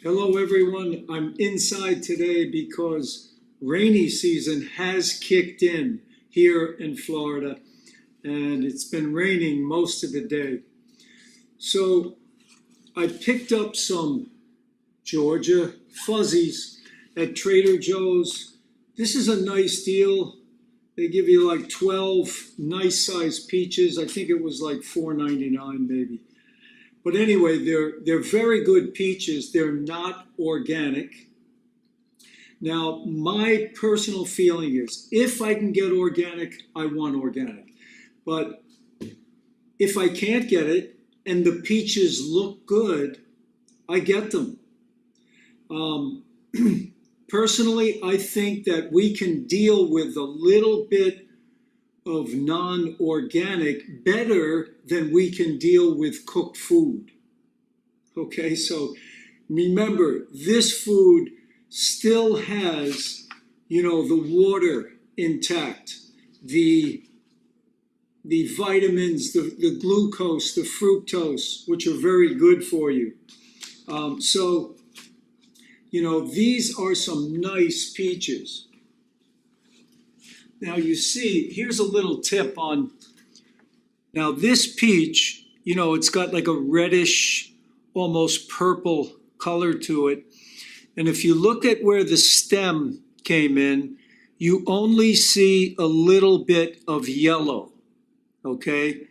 Hello everyone, I'm inside today because rainy season has kicked in here in Florida and it's been raining most of the day. So I picked up some Georgia fuzzies at Trader Joe's. This is a nice deal. They give you like 12 nice sized peaches. I think it was like $4.99 maybe. But anyway, they're very good peaches. They're not organic. Now, my personal feeling is if I can get organic, I want organic. But if I can't get it and the peaches look good, I get them. Personally, I think that we can deal with a little bit of non-organic better than we can deal with cooked food. Okay, so remember, this food still has, the water intact, the vitamins, the glucose, the fructose, which are very good for you. These are some nice peaches. Now you see, here's a little tip on, now this peach, it's got like a reddish, almost purple color to it. And if you look at where the stem came in, you only see a little bit of yellow, okay?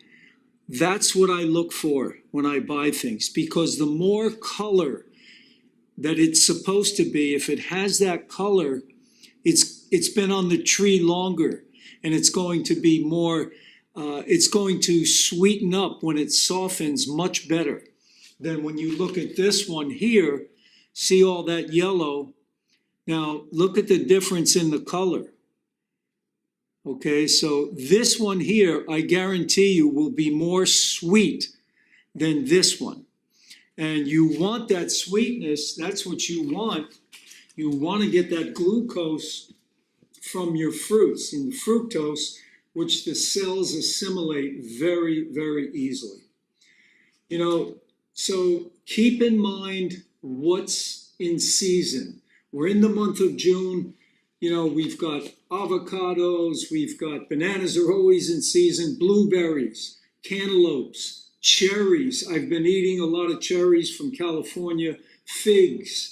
That's what I look for when I buy things, because the more color that it's supposed to be, if it has that color, it's been on the tree longer and it's going to be more, it's going to sweeten up when it softens much better than when you look at this one here, see all that yellow. Now look at the difference in the color. Okay, so this one here, I guarantee you will be more sweet than this one. And you want that sweetness, that's what you want. You want to get that glucose from your fruits and fructose, which the cells assimilate very, very easily. So keep in mind what's in season. We're in the month of June. We've got avocados, we've got bananas are always in season, blueberries, cantaloupes, cherries. I've been eating a lot of cherries from California, figs,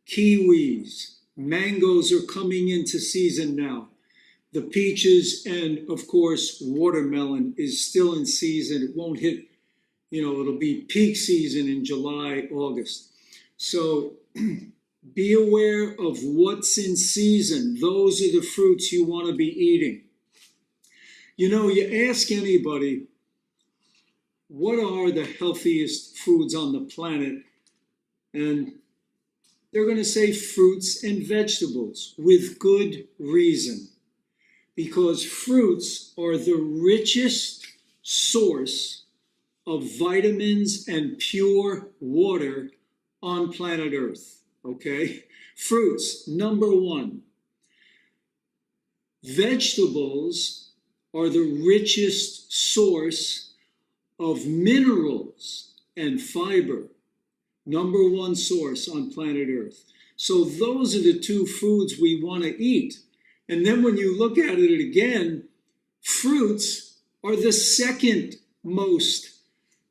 kiwis, mangoes are coming into season now. The peaches and, of course, watermelon is still in season. It won't hit, it'll be peak season in July, August. So be aware of what's in season. Those are the fruits you want to be eating. You ask anybody, what are the healthiest foods on the planet? And they're going to say fruits and vegetables with good reason, because fruits are the richest source of vitamins and pure water on planet Earth, okay? Fruits, number one. Vegetables are the richest source of minerals and fiber. Number one source on planet Earth. So those are the two foods we want to eat. And then when you look at it again, fruits are the second most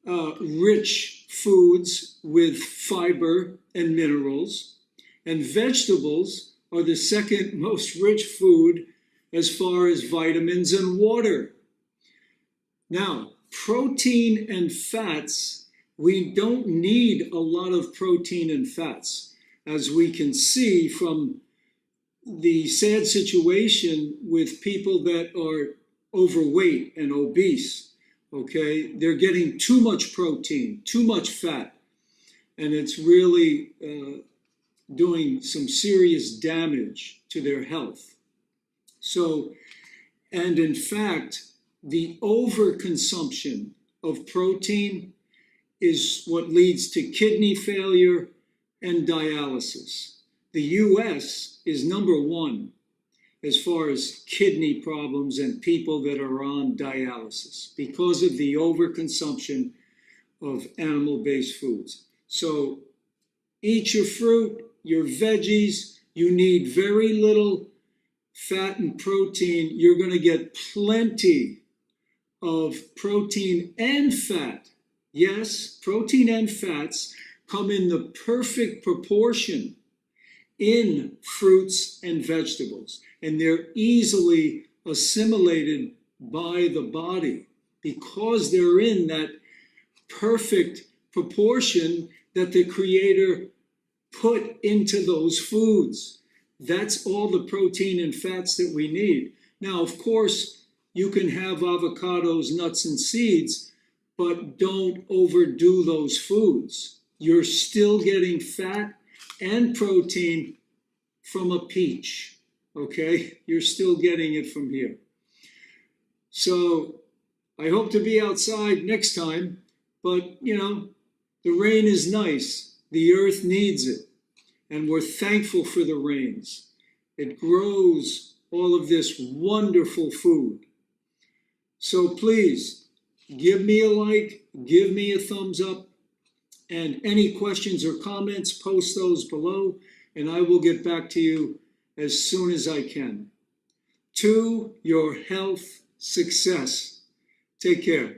rich foods with fiber and minerals. And vegetables are the second most rich food as far as vitamins and water. Now, protein and fats, we don't need a lot of protein and fats, as we can see from the sad situation with people that are overweight and obese, okay? They're getting too much protein, too much fat, and it's really doing some serious damage to their health. So, and in fact, the overconsumption of protein is what leads to kidney failure and dialysis. The US is number one as far as kidney problems and people that are on dialysis because of the overconsumption of animal-based foods. So eat your fruit, your veggies. You need very little fat and protein. You're going to get plenty of protein and fat. Yes, protein and fats come in the perfect proportion in fruits and vegetables, and they're easily assimilated by the body because they're in that perfect proportion that the Creator put into those foods. That's all the protein and fats that we need. Now, of course, you can have avocados, nuts, and seeds, but don't overdo those foods. You're still getting fat and protein from a peach, okay? You're still getting it from here. So I hope to be outside next time, but the rain is nice. The earth needs it, and we're thankful for the rains. It grows all of this wonderful food. So please, give me a like, give me a thumbs up, and any questions or comments, post those below, and I will get back to you as soon as I can. To your health success. Take care.